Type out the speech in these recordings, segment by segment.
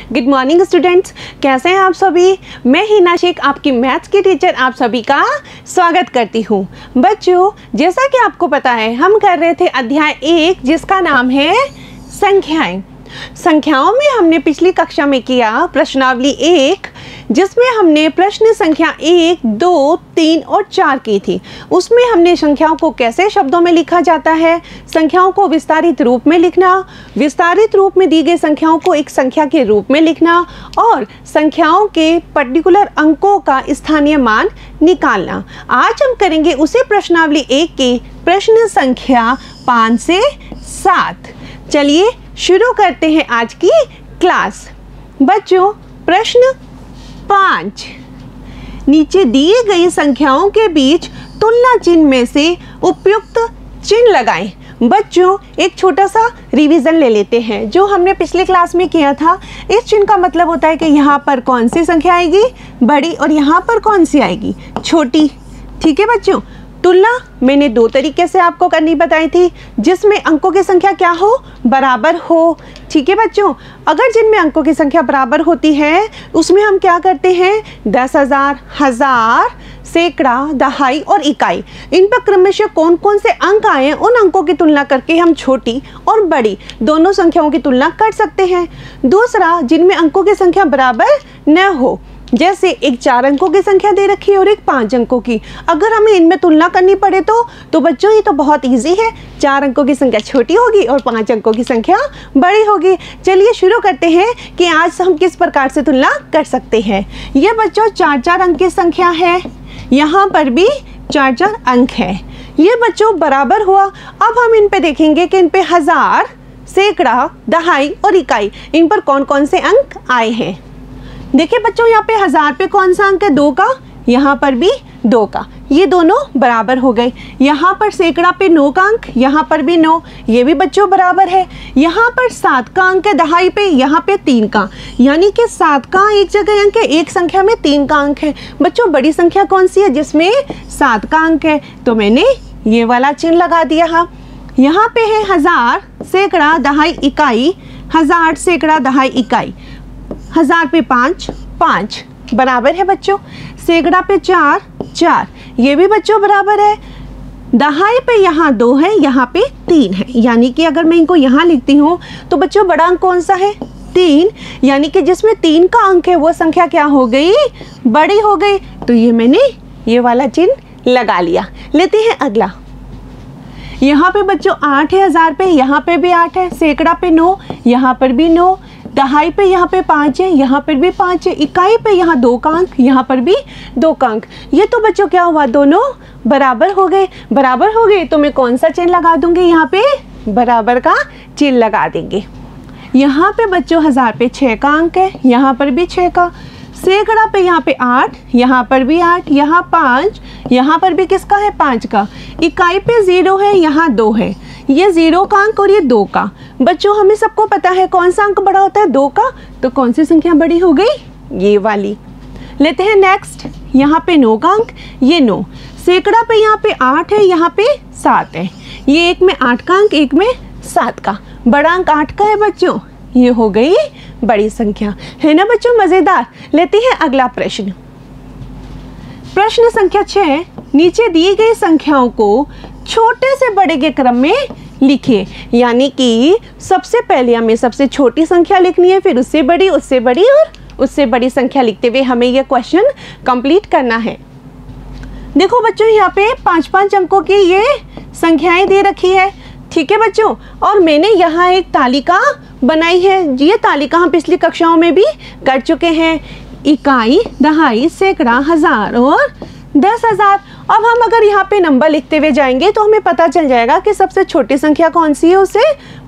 Good morning students, कैसे हैं आप सभी। मैं हिना शेख आपकी मैथ्स की टीचर आप सभी का स्वागत करती हूँ। बच्चों, जैसा कि आपको पता है हम कर रहे थे अध्याय 1 जिसका नाम है संख्याएं। संख्याओं में हमने पिछली कक्षा में किया प्रश्नावली 1 जिसमें हमने प्रश्न संख्या 1, 2, 3 और 4 की थी। उसमें हमने संख्याओं को कैसे शब्दों में लिखा जाता है, संख्याओं को विस्तारित रूप में लिखना, विस्तारित रूप में दी गई संख्याओं को एक संख्या के रूप में लिखना और संख्याओं के पर्टिकुलर अंकों का स्थानीय मान निकालना। आज हम करेंगे उसी प्रश्नावली 1 की प्रश्न संख्या 5 से 7। चलिए शुरू करते हैं आज की क्लास। बच्चों, प्रश्न 5, नीचे दिए गई संख्याओं के बीच तुलना चिन्ह में से उपयुक्त चिन्ह लगाएं। बच्चों, एक छोटा सा रिवीजन ले लेते हैं जो हमने पिछले क्लास में किया था। इस चिन्ह का मतलब होता है कि यहाँ पर कौन सी संख्या आएगी बड़ी और यहाँ पर कौन सी आएगी छोटी। ठीक है बच्चों, तुलना मैंने 2 तरीके से आपको करनी बताई थी, जिसमें अंकों की संख्या क्या हो, बराबर हो। ठीक है बच्चों, अगर जिनमें अंकों की संख्या बराबर होती है उसमें हम क्या करते हैं 10,000, हजार, सैकड़ा, दहाई और इकाई, इन पर क्रमशः कौन कौन से अंक आए हैं उन अंकों की तुलना करके हम छोटी और बड़ी दोनों संख्याओं की तुलना कर सकते हैं। दूसरा, जिनमें अंकों की संख्या बराबर न हो, जैसे एक 4 अंकों की संख्या दे रखी है और एक 5 अंकों की, अगर हमें इनमें तुलना करनी पड़े तो बच्चों ये तो बहुत इजी है। 4 अंकों की संख्या छोटी होगी और 5 अंकों की संख्या बड़ी होगी। चलिए शुरू करते हैं कि आज हम किस प्रकार से तुलना कर सकते हैं। ये बच्चों 4-4 अंक की संख्या है, यहाँ पर भी 4-4 अंक है। ये बच्चों बराबर हुआ। अब हम इन पे देखेंगे कि इन पे हजार, सैकड़ा, दहाई और इकाई, इन पर कौन कौन से अंक आए हैं। देखिए बच्चों, यहाँ पे हजार पे कौन सा अंक है 2 का, यहाँ पर भी 2 का, ये दोनों बराबर हो गए। यहाँ पर सैकड़ा पे 9 का अंक, यहाँ पर भी 9, ये भी बच्चों बराबर है। यहाँ पर 7 का अंक है दहाई पे, यहाँ पे 3 का, यानी कि 7 का एक जगह अंक है, एक संख्या में 3 का अंक है। बच्चों बड़ी संख्या कौन सी है जिसमें 7 का अंक है, तो मैंने ये वाला चिन्ह लगा दिया है। यहाँ पे है हजार, सैकड़ा, दहाई, इकाई, हजार, सैकड़ा, दहाई, इकाई। हजार पे 5 बराबर है बच्चों। सैकड़ा पे 4, ये भी बच्चों बराबर है। दहाई पे यहाँ 2 है, यहाँ पे 3 है, यानी कि अगर मैं इनको यहाँ लिखती हूँ तो बच्चों बड़ा अंक कौन सा है 3, यानी कि जिसमें 3 का अंक है वो संख्या क्या हो गई, बड़ी हो गई। तो ये मैंने ये वाला चिन्ह लगा लिया। लेते हैं अगला। यहाँ पे बच्चों 8 है हजार पे, यहाँ पे भी 8 है, सैकड़ा पे 9, यहाँ पर भी 9, दहाई पे यहाँ पे 5 है, यहाँ पर भी 5 है, इकाई पे यहाँ 2 का अंक, यहाँ पर भी 2 का अंक। ये तो बच्चों क्या हुआ, दोनों बराबर हो गए। बराबर हो गए तो मैं कौन सा चिन्ह लगा दूंगी, यहाँ पे बराबर का चिन्ह लगा देंगे। यहाँ पे बच्चों हजार पे 6 का अंक है, यहाँ पर भी 6 का, सैकड़ा पे यहाँ पे 8, यहाँ पर भी 8, यहाँ 5, यहाँ पर भी किसका है 5 का, इकाई पे 0 है, यहाँ 2 है, ये 0 का अंक और ये 2 का। बच्चों हमें सबको पता है कौन सा अंक बड़ा होता है 2 का, तो कौन सी संख्या बड़ी हो गई, ये वाली। लेते हैं नेक्स्ट। यहाँ पे 9 का अंक, ये 9, सैकड़ा पे यहाँ पे 8 है, यहाँ पे 7 है, ये एक में 8 का अंक, एक में 7 का, बड़ा अंक 8 का है बच्चों, ये हो गई बड़ी संख्या, है ना बच्चों, मजेदार। लेते हैं अगला प्रश्न। प्रश्न संख्या 6, नीचे दी गई संख्याओं को छोटे से बड़े के क्रम में लिखिए, यानी कि सबसे पहले हमें सबसे छोटी संख्या लिखनी है, फिर उससे बड़ी और उससे बड़ी संख्या लिखते हुए हमें यह क्वेश्चन कंप्लीट करना है। देखो बच्चों, यहाँ पे 5-5 अंकों की ये संख्याएं दे रखी है। ठीक है बच्चों, और मैंने यहाँ एक तालिका बनाई है। ये तालिका हम पिछली कक्षाओं में भी कर चुके हैं, इकाई, दहाई, सैकड़ा, हजार और 10,000। अब हम अगर यहाँ पे नंबर लिखते हुए जाएंगे तो हमें पता चल जाएगा कि सबसे छोटी संख्या कौन सी है, उससे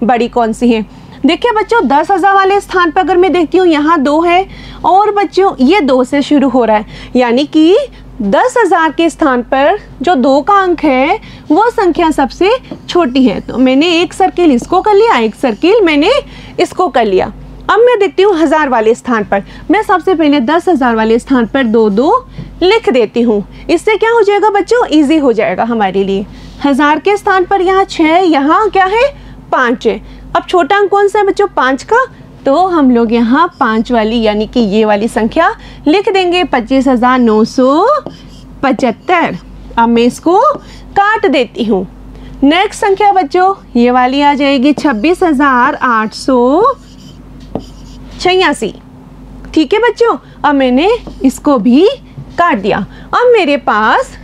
बड़ी कौन सी है। देखिए बच्चों, 10,000 वाले स्थान पर अगर मैं देखती हूँ यहाँ 2 है और बच्चों ये 2 से शुरू हो रहा है, यानी कि 10,000 के स्थान पर जो 2 का अंक है वो संख्या सबसे छोटी है। तो मैंने एक सर्किल इसको कर लिया, एक सर्किल मैंने इसको कर लिया। अब मैं देखती हूँ हजार वाले स्थान पर, मैं सबसे पहले 10,000 वाले स्थान पर 2 लिख देती हूँ। इससे क्या हो जाएगा बच्चों, इजी हो जाएगा हमारे लिए। हजार के स्थान पर यहाँ 6, यहाँ क्या है 5 है। अब छोटा अंक कौन सा है बच्चों, 5 का, तो हम लोग यहाँ 5 वाली यानी कि ये वाली संख्या लिख देंगे 25,975। अब मैं इसको काट देती हूँ। नेक्स्ट संख्या बच्चों ये वाली आ जाएगी 26,886। ठीक है बच्चों, अब मैंने इसको भी काट दिया। अब मेरे पास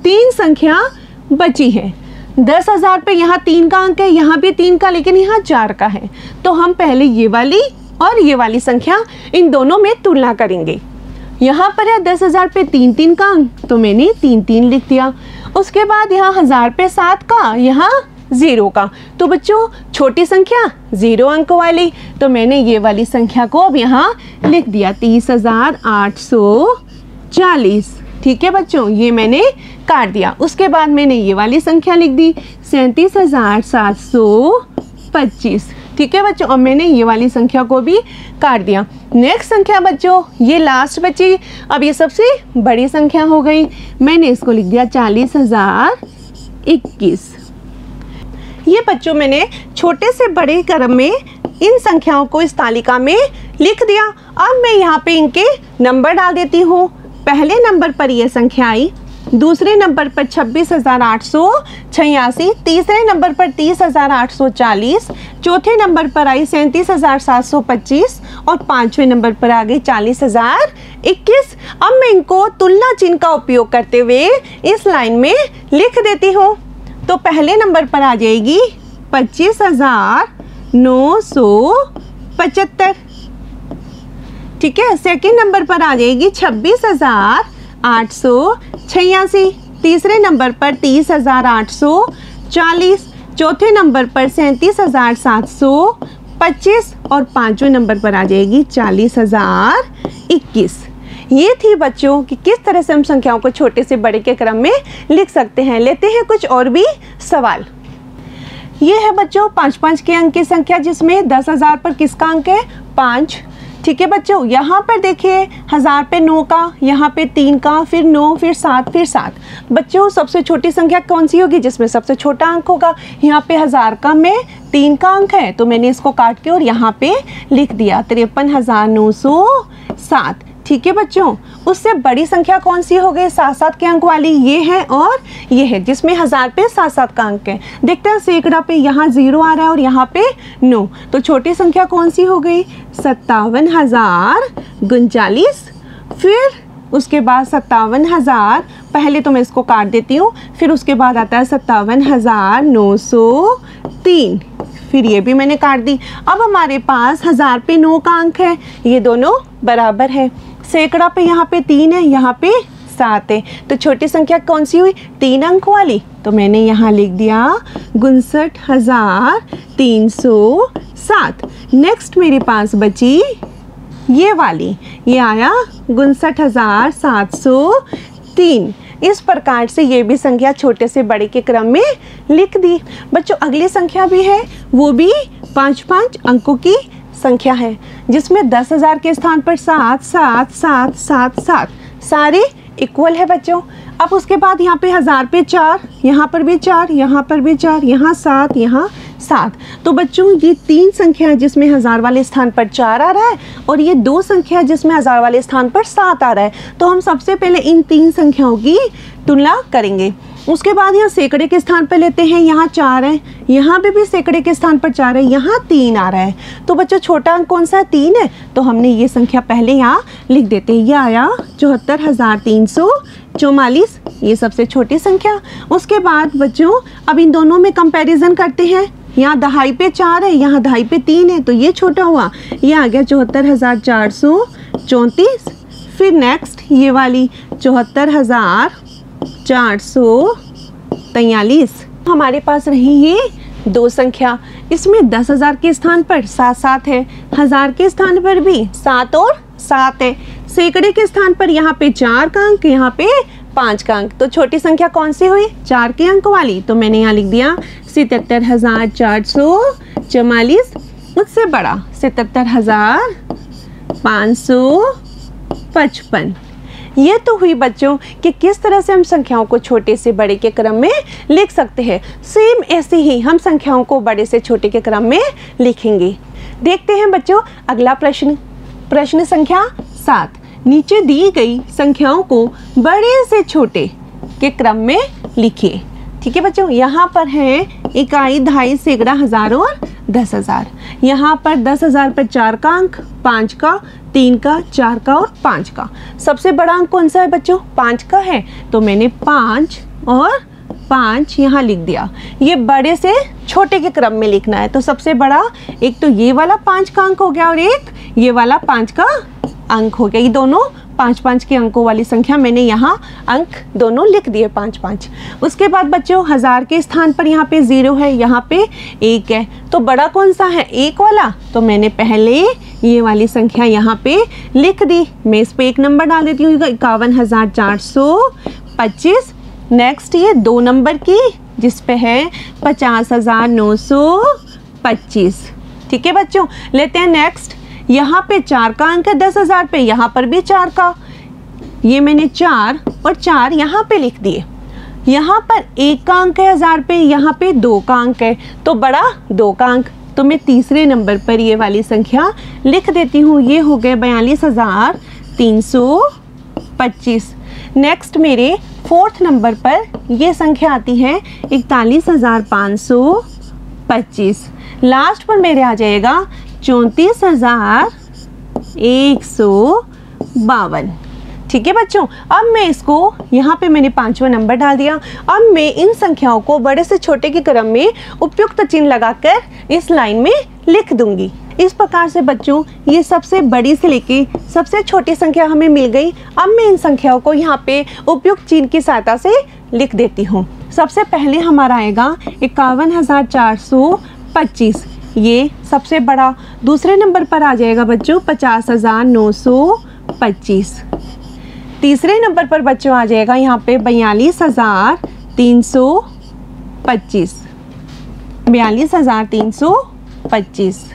3 संख्या बची है। 10,000 पे यहाँ 3 का अंक है, यहाँ भी 3 का, लेकिन यहाँ 4 का है। तो हम पहले ये वाली और ये वाली संख्या इन दोनों में तुलना करेंगे। यहाँ पर है 10,000 पे 3 का अंक, तो मैंने 3 लिख दिया। उसके बाद यहाँ 1000 पे 7 का, यहाँ 0 का। तो बच्चों छोटी संख्या 0 अंक वाली, तो मैंने ये वाली संख्या को अब यहाँ लिख दिया 30,840। ठीक है बच्चों, ये मैंने काट दिया। उसके बाद मैंने ये वाली संख्या लिख दी 37,725। ठीक है बच्चों, अब मैंने ये वाली संख्या को भी काट दिया। नेक्स्ट संख्या बच्चों ये लास्ट बची। अब ये सबसे बड़ी संख्या हो गई, मैंने इसको लिख दिया 40,021। ये बच्चों मैंने छोटे से बड़े क्रम में इन संख्याओं को इस तालिका में लिख दिया। अब मैं यहाँ पे इनके नंबर डाल देती हूँ। पहले नंबर पर ये संख्या आई, दूसरे नंबर पर 26,886, तीसरे नंबर पर 30,840, चौथे नंबर पर आई 37,725 और 5वें नंबर पर आ गई 40,021। अब मैं इनको तुलना चिन्ह का उपयोग करते हुए इस लाइन में लिख देती हूँ। तो पहले नंबर पर आ जाएगी 25,975। ठीक है, सेकंड नंबर पर आ जाएगी 26,886, तीसरे नंबर पर 30,840, चौथे नंबर पर 37,725 और 5वें नंबर पर आ जाएगी 40,021। ये थी बच्चों कि किस तरह से हम संख्याओं को छोटे से बड़े के क्रम में लिख सकते हैं। लेते हैं कुछ और भी सवाल। ये है बच्चों 5-5 के अंक की संख्या, जिसमें 10,000 पर किसका अंक है 5। ठीक है बच्चों, यहाँ पर देखिए 1000 पे 9 का, यहाँ पे 3 का, फिर 9, फिर 7, फिर 7। बच्चों सबसे छोटी संख्या कौन सी होगी, जिसमें सबसे छोटा अंक होगा। यहाँ पे 1000 का में 3 का अंक है, तो मैंने इसको काट के और यहाँ पे लिख दिया 53,907। ठीक है बच्चों, उससे बड़ी संख्या कौन सी हो गई 7-7 के अंक वाली, ये है और ये है, जिसमें 1000 पे 7-7 का अंक है। देखते हैं सैकड़ा पे यहाँ 0 आ रहा है और यहाँ पे 9, तो छोटी संख्या कौन सी हो गई 57,039। फिर उसके बाद 57,000, पहले तो मैं इसको काट देती हूँ, फिर उसके बाद आता है 57,903, फिर ये भी मैंने काट दी। अब हमारे पास 1000 पे 9 का अंक है, ये दोनों बराबर है। सैकड़ा पे यहाँ पे 3 है, यहाँ पे 7 है, तो छोटी संख्या कौन सी हुई 3 अंक वाली, तो मैंने यहाँ लिख दिया 59,307। नेक्स्ट मेरे पास बची ये वाली, ये आया 59,703। इस प्रकार से ये भी संख्या छोटे से बड़े के क्रम में लिख दी। बच्चों अगली संख्या भी है, वो भी 5-5 अंकों की संख्या है, जिसमें 10,000 के स्थान पर 7, 7, 7, 7, 7 सारे इक्वल है बच्चों। अब उसके बाद यहाँ पे 1000 पे 4, यहाँ पर भी 4, यहाँ पर भी 4, यहाँ 7, यहाँ 7। तो बच्चों ये 3 संख्या है जिसमें 1000 वाले स्थान पर 4 आ रहा है, और ये 2 संख्या है जिसमें 1000 वाले स्थान पर 7 आ रहा है। तो हम सबसे पहले इन 3 संख्याओं की तुलना करेंगे। उसके बाद यहाँ सैकड़े के स्थान पर लेते हैं, यहाँ 4 है, यहाँ पे भी सैकड़े के स्थान पर 4 है, यहाँ 3 आ रहा है। तो बच्चों छोटा अंक कौन सा है 3 है, तो हमने ये संख्या पहले यहाँ लिख देते हैं। ये आया 74,344, ये सबसे छोटी संख्या। उसके बाद बच्चों अब इन दोनों में कंपैरिजन करते हैं। यहाँ दहाई पे 4 है, यहाँ दहाई पे 3 है, तो ये छोटा हुआ, ये आ गया 74,434। फिर नेक्स्ट ये वाली 74,443। हमारे पास रही ये 2 संख्या, इसमें 10,000 के स्थान पर 7-7 है, 1000 के स्थान पर भी 7 और 7 है, सैकड़े के स्थान पर यहाँ पे 4 का अंक, यहाँ पे 5 का अंक। तो छोटी संख्या कौन सी हुई 4 के अंक वाली, तो मैंने यहाँ लिख दिया 77,444। उससे बड़ा 77,555। ये तो हुई बच्चों कि किस तरह से हम संख्याओं को छोटे से बड़े के क्रम में लिख सकते हैं। सेम ऐसे ही हम संख्याओं को बड़े से छोटे के क्रम में लिखेंगे। देखते हैं बच्चों अगला प्रश्न। प्रश्न संख्या 7। नीचे दी गई संख्याओं को बड़े से छोटे के क्रम में लिखिए। ठीक है बच्चों, यहाँ पर है इकाई, दहाई, सैकड़ा, हजार और 10,000। यहाँ पर 10,000 पर 4 का अंक, 5 का, 3 का, 4 का और 5 का। सबसे बड़ा अंक कौन सा है बच्चों? 5 का है, तो मैंने 5 और 5 यहाँ लिख दिया। ये बड़े से छोटे के क्रम में लिखना है, तो सबसे बड़ा एक तो ये वाला 5 का अंक हो गया और एक ये वाला 5 का अंक हो गया। ये दोनों 5-5 के अंकों वाली संख्या मैंने यहाँ अंक दोनों लिख दिए 5-5। उसके बाद बच्चों हजार के स्थान पर यहाँ पे 0 है, यहाँ पे 1 है, तो बड़ा कौन सा है? 1 वाला, तो मैंने पहले ये वाली संख्या यहाँ पे लिख दी। मैं इस पे 1 नंबर डाल देती हूँ, 51,425। नेक्स्ट ये 2 नंबर की जिस पे है 50,925। ठीक है बच्चों, लेते हैं नेक्स्ट। यहाँ पे 4 का अंक है 10,000 पे, यहाँ पर भी 4 का, ये मैंने 4 और 4 यहाँ पे लिख दिए। यहाँ पर 1 का अंक है 1000 पे, यहाँ पे 2 का अंक है, तो बड़ा 2 का अंक, तो मैं तीसरे नंबर पर ये वाली संख्या लिख देती हूँ। ये हो गए 42,325। नेक्स्ट मेरे 4th नंबर पर ये संख्या आती है 41,525। लास्ट पर मेरे आ जाएगा 34,152। ठीक है बच्चों, अब मैं इसको यहाँ पे मैंने 5वां नंबर डाल दिया। अब मैं इन संख्याओं को बड़े से छोटे के क्रम में उपयुक्त चिन्ह लगाकर इस लाइन में लिख दूंगी। इस प्रकार से बच्चों ये सबसे बड़ी से लेके सबसे छोटी संख्या हमें मिल गई। अब मैं इन संख्याओं को यहाँ पे उपयुक्त चिन्ह की सहायता से लिख देती हूँ। सबसे पहले हमारा आएगा 51,425, ये सबसे बड़ा। दूसरे नंबर पर आ जाएगा बच्चों 50,925। तीसरे नंबर पर बच्चों आ जाएगा यहाँ पे 42,325। 42,325।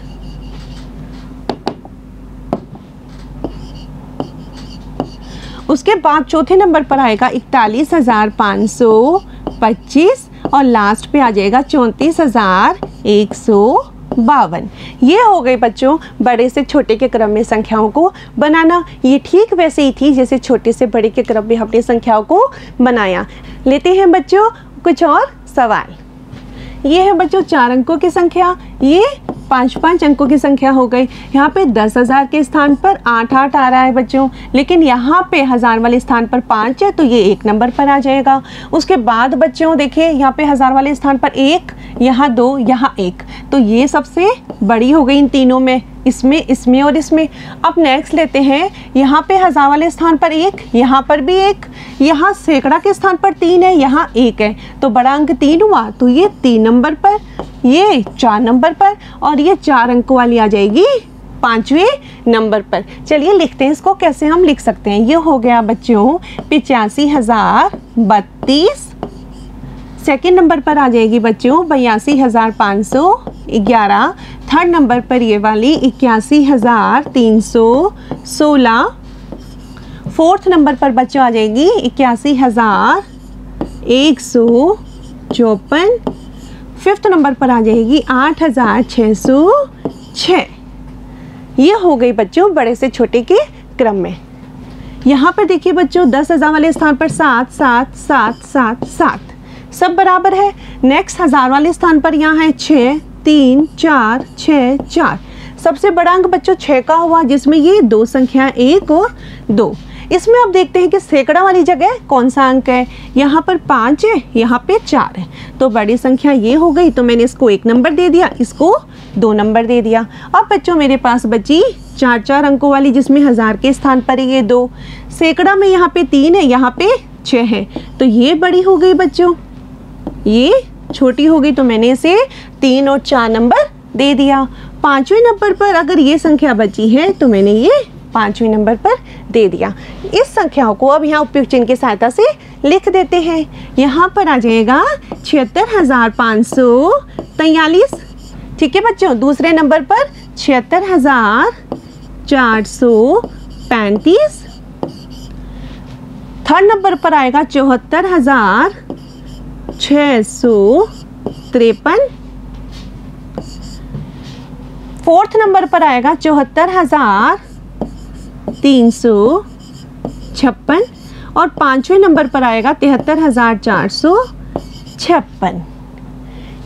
उसके बाद चौथे नंबर पर आएगा 41,525 और लास्ट पे आ जाएगा 34,152। ये हो गए बच्चों बड़े से छोटे के क्रम में संख्याओं को बनाना। ये ठीक वैसे ही थी जैसे छोटे से बड़े के क्रम में हमने संख्याओं को बनाया। लेते हैं बच्चों कुछ और सवाल। ये है बच्चों 4 अंकों की संख्या, ये 5-5 अंकों की संख्या हो गई। यहाँ पे 10,000 के स्थान पर 8-8 आ रहा है बच्चों, लेकिन यहाँ पे 1000 वाले स्थान पर 5 है, तो ये 1 नंबर पर आ जाएगा। उसके बाद बच्चों देखिए यहाँ पे 1000 वाले स्थान पर 1, यहाँ 2, यहाँ 1, तो ये सबसे बड़ी हो गई इन तीनों में, इसमें, इसमें और इसमें। अब नेक्स्ट लेते हैं, यहाँ पे 1000 वाले स्थान पर 1, यहाँ पर भी 1, यहाँ सैकड़ा के स्थान पर 3 है, यहाँ 1 है, तो बड़ा अंक 3 हुआ, तो ये 3 नंबर पर, ये 4 नंबर पर और ये 4 अंकों वाली आ जाएगी 5वें नंबर पर। चलिए लिखते हैं इसको, कैसे हम लिख सकते हैं। ये हो गया बच्चों 85,032। सेकेंड नंबर पर आ जाएगी बच्चों 82,511। थर्ड नंबर पर ये वाली 81,316। फोर्थ नंबर पर बच्चों आ जाएगी 81,154। फिफ्थ नंबर पर आ जाएगी 8,606। ये हो गई बच्चों बड़े से छोटे के क्रम में। यहाँ पर देखिए बच्चों 10,000 वाले स्थान पर 7 7 7 7 7 सब बराबर है। नेक्स्ट 1000 वाले स्थान पर यहाँ है 6 3 4 6 4। सबसे बड़ा अंक बच्चों 6 का हुआ, जिसमें ये 2 संख्या 1 और 2। इसमें अब देखते हैं कि सैकड़ा वाली जगह कौन सा अंक है। यहाँ पर 5 है, यहाँ पे 4 है, तो बड़ी संख्या ये हो गई, तो मैंने इसको 1 नंबर दे दिया, इसको 2 नंबर दे दिया। अब बच्चों मेरे पास बची 4 अंकों वाली, जिसमें 1000 के स्थान पर ये 2, सैकड़ा में यहाँ पे 3 है, यहाँ पे 6 है, तो ये बड़ी हो गई बच्चों, ये छोटी हो गई, तो मैंने इसे 3 और 4 नंबर दे दिया। 5वें नंबर पर अगर ये संख्या बची है तो मैंने ये 5वें नंबर पर दे दिया। इस संख्याओं को अब यहाँ उपयुक्त चिन्ह की सहायता से लिख देते हैं। यहाँ पर आ जाएगा 76,543। ठीक है बच्चों, दूसरे नंबर पर 76,435। थर्ड नंबर पर आएगा 74,653। 4th नंबर पर आएगा 74,356 और 5वें नंबर पर आएगा 73,456।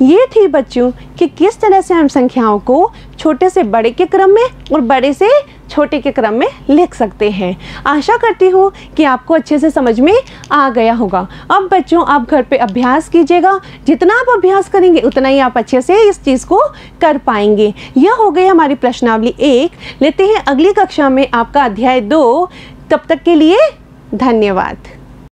ये थी बच्चों कि किस तरह से हम संख्याओं को छोटे से बड़े के क्रम में और बड़े से छोटे के क्रम में लिख सकते हैं। आशा करती हूँ कि आपको अच्छे से समझ में आ गया होगा। अब बच्चों आप घर पे अभ्यास कीजिएगा, जितना आप अभ्यास करेंगे उतना ही आप अच्छे से इस चीज़ को कर पाएंगे। यह हो गई हमारी प्रश्नावली 1। लेते हैं अगली कक्षा में आपका अध्याय 2। तब तक के लिए धन्यवाद।